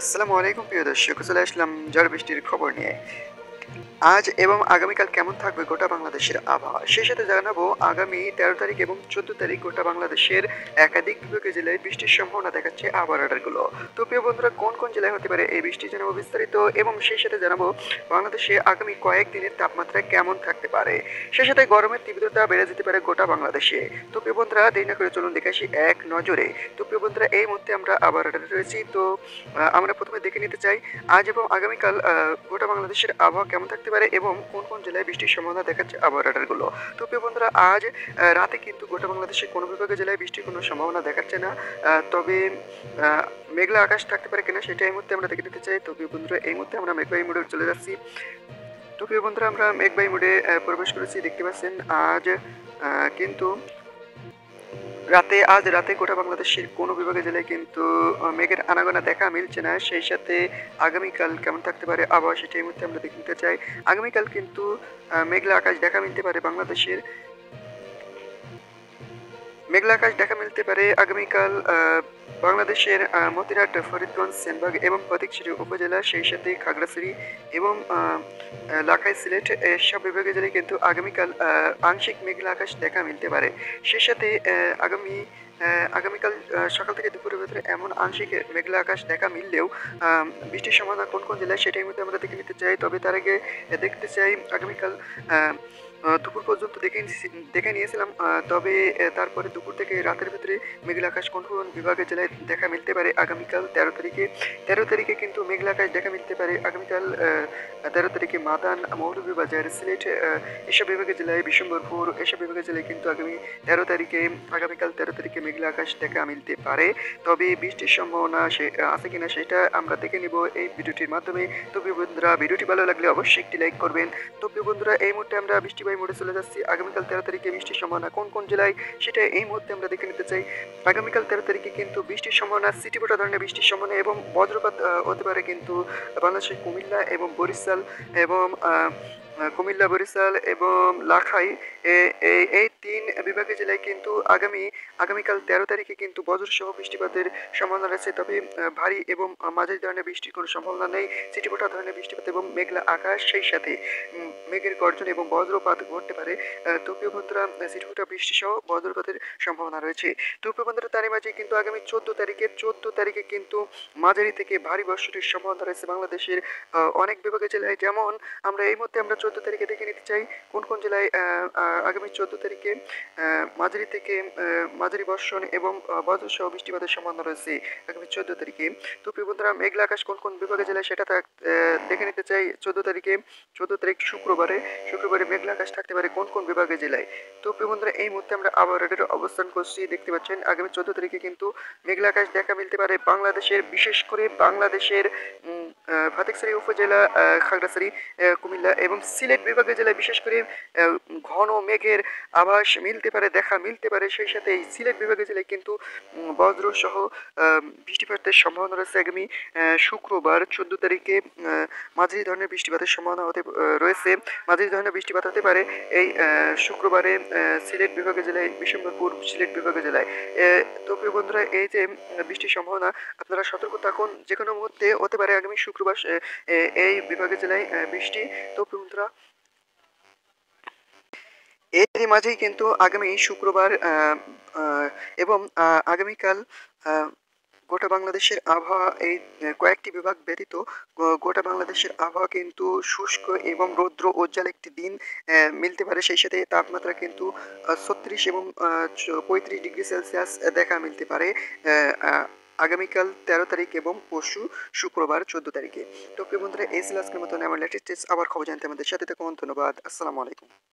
আসসালামু আলাইকুম প্রিয় দর্শক, চলে আসলাম ঝড় বৃষ্টির খবর নিয়ে। আজ এবং আগামীকাল কেমন থাকবে গোটা বাংলাদেশের আবহাওয়া, সেই সাথে জানাবো আগামী 13 তারিখ এবং 14 তারিখ গোটা বাংলাদেশের একাধিক বিভাগীয় জেলায় বৃষ্টির সম্ভাবনা দেখাচ্ছে আবহাওয়ার রাডারগুলো। তো প্রিয় বন্ধুরা, কোন কোন জেলায় হতে পারে এই বৃষ্টি জানাবো বিস্তারিত, এবং সেই সাথে জানাবো বাংলাদেশে আগামী কয়েকদিনের তাপমাত্রা কেমন থাকতে পারে, সেই সাথে গরমের তীব্রতা বেড়ে যেতে পারে গোটা বাংলাদেশে। তো প্রিয় বন্ধুরা, দেরি না করে চলুন দেখে আসি এক নজরে। তো প্রিয় বন্ধুরা, এই মুহূর্তে আমরা আবহাওয়ার রাডারে রয়েছি। তো আমরা প্রথমে দেখে নিতে চাই আজ এবং আগামীকাল গোটা বাংলাদেশের আবহাওয়া কেমন থাকতে পারে এবং কোন কোন জেলায় বৃষ্টির সম্ভাবনা দেখাচ্ছে আবহাওয়া রাডারগুলো। তো প্রিয় বন্ধুরা, আজ রাতে কিন্তু গোটা বাংলাদেশের কোনো বিভাগের জেলায় বৃষ্টির কোনো সম্ভাবনা দেখাচ্ছে না। তবে মেঘলা আকাশ থাকতে পারে কিনা সেটা এই মুহূর্তে আমরা দেখে নিতে চাই। তো প্রিয় বন্ধুরা, এই মুহূর্তে আমরা মেঘবাহী মোডে চলে যাচ্ছি। তো প্রিয় বন্ধুরা, আমরা মেঘবাহী মোডে প্রবেশ করেছি, দেখতে পাচ্ছেন। আজ কিন্তু আজ রাতে গোটা বাংলাদেশের কোনো বিভাগের জেলায় কিন্তু মেঘের আনাগোনা দেখা মিলছে না। সেই সাথে আগামীকাল কেমন থাকতে পারে আবহাওয়া, সেটা এই মুহূর্তে আমরা দেখে নিতে চাই। আগামীকাল কিন্তু মেঘলা আকাশ দেখা মিলতে পারে বাংলাদেশের। মেঘলা আকাশ দেখা মিলতে পারে আগামীকাল বাংলাদেশের মতিরাট, ফরিদগঞ্জ, সেনবাগ এবং ফটিকছড়ি উপজেলা, সেই সাথে খাগড়াছড়ি এবং লাখাই, সিলেট সব বিভাগের জেলায় কিন্তু আগামীকাল আংশিক মেঘলা আকাশ দেখা মিলতে পারে। সেই সাথে আগামীকাল সকাল থেকে দুপুরের ভেতরে এমন আংশিক মেঘলা আকাশ দেখা মিললেও বৃষ্টির সম্ভাবনা কোন কোন জেলায় সেটাই মধ্যে আমরা দেখে নিতে চাই। তবে তার আগে দেখতে চাই আগামীকাল দুপুর পর্যন্ত দেখে নিয়েছিলাম। তবে তারপরে দুপুর থেকে রাতের ভিতরে মেঘলা আকাশ কোন কোন বিভাগের জেলায় দেখা মিলতে পারে আগামীকাল 13 তারিখে। 13 তারিখে কিন্তু মেঘলা আকাশ দেখা মিলতে পারে আগামীকাল 13 তারিখে মাদান, মৌলভীবাজার, সিলেট এসব বিভাগের জেলায়, বিশম্বরপুর এসব বিভাগের জেলায় কিন্তু আগামীকাল 13 তারিখে মেঘলা আকাশ দেখা মিলতে পারে। তবে বৃষ্টির সম্ভাবনা আছে কিনা সেটা আমরা দেখে নিব এই ভিডিওটির মাধ্যমে। তো প্রিয় বন্ধুরা, ভিডিওটি ভালো লাগলে অবশ্যই একটি লাইক করবেন। তো প্রিয় বন্ধুরা, এই মুহূর্তে আমরা বৃষ্টিবাহী মোডে চলে যাচ্ছি। আগামীকাল 13 তারিখে বৃষ্টির সম্ভাবনা কোন কোন জেলায় সেটা এই মুহূর্তে আমরা দেখে নিতে চাই। আগামীকাল 13 তারিখে কিন্তু বৃষ্টির সম্ভাবনা, সিটিপোটা ধরনের বৃষ্টির সম্ভাবনা এবং বজ্রপাত হতে পারে কিন্তু বাংলাদেশের কুমিল্লা এবং বরিশাল এবং বরিশাল এবং লাখাই, এই তিন বিভাগের জেলায় কিন্তু আগামীকাল 13 তারিখে কিন্তু বজ্রসহ বৃষ্টিপাতের সম্ভাবনা রয়েছে। তবে ভারী এবং মাঝারি ধরনের বৃষ্টির কোনো সম্ভাবনা নেই। ছিটেফোঁটা ধরনের বৃষ্টিপাত এবং মেঘলা আকাশ, সেই সাথে মেঘের গর্জন এবং বজ্রপাত ঘটতে পারে। তো প্রিয় বন্ধুরা, ছিটেফোঁটা বৃষ্টি সহ বজ্রপাতের সম্ভাবনা রয়েছে। তো প্রিয় বন্ধুরা, তারই মাঝে কিন্তু আগামী 14 তারিখে কিন্তু মাঝারি থেকে ভারী বর্ষণের সম্ভাবনা রয়েছে বাংলাদেশের অনেক বিভাগের জেলায়। যেমন আমরা এই মুহূর্তে আমরা 14 তারিখে দেখে নিতে চাই কোন কোন জেলায় আগামী 14 তারিখে মাঝারি থেকে মাঝারি বর্ষণ এবং বজ্রসহ বৃষ্টিপাতের সম্ভাবনা রয়েছে আগামী 14 তারিখে। তো প্রিয় বন্ধুরা, মেঘলা আকাশ কোন কোন বিভাগের জেলায় সেটা দেখে নিতে চাই 14 তারিখে। 14 তারিখ শুক্রবারে মেঘলা আকাশ থাকতে পারে কোন কোন বিভাগের জেলায়। তো প্রিয় বন্ধুরা, এই মুহূর্তে আমরা আবহাওয়া রাডারে অবস্থান করছি, দেখতে পাচ্ছেন। আগামী 14 তারিখে কিন্তু মেঘলা আকাশ দেখা মিলতে পারে বাংলাদেশের, বিশেষ করে বাংলাদেশের ফটিকছড়ি উপজেলা, খাগড়াছড়ি, কুমিল্লা এবং সিলেট বিভাগের জেলায় বিশেষ করে ঘন মেঘের আভাস দেখা মিলতে পারে। সেই সাথে এই সিলেট বিভাগের জেলায় কিন্তু বজ্র সহ বৃষ্টিপাতের সম্ভাবনা রয়েছে আগামী শুক্রবার 14 তারিখে। মাঝারি ধরনের বৃষ্টিপাতের সম্ভাবনা রয়েছে। মাঝারি ধরনের বৃষ্টিপাত হতে পারে এই শুক্রবারে সিলেট বিভাগের জেলায়, বিশম্বরপুর সিলেট বিভাগের জেলায়। তো প্রিয় বন্ধুরা, এই যে বৃষ্টির সম্ভাবনা, আপনারা সতর্ক থাকুন, যে কোনো মুহূর্তে হতে পারে আগামী শুক্রবার এই বিভাগের জেলায় বৃষ্টি। তো প্রিয় বন্ধুরা, এরই মাঝেই কিন্তু আগামী শুক্রবার এবং আগামীকাল গোটা বাংলাদেশের আবহাওয়া, এই কয়েকটি বিভাগ ব্যতীত গোটা বাংলাদেশের আবহাওয়া কিন্তু শুষ্ক এবং রৌদ্র উজ্জ্বল একটি দিন মিলতে পারে। সেই সাথে তাপমাত্রা কিন্তু 36 এবং 35 ডিগ্রি সেলসিয়াস দেখা মিলতে পারে আগামীকাল 13 তারিখ এবং পরশু শুক্রবার 14 তারিখে। তো প্রিয় বন্ধুরা, এই ছিল আজকের মতন আমার লেটেস্ট আবার খবর জানতে আমাদের সাথে থাকুন। ধন্যবাদ। আসসালামু আলাইকুম।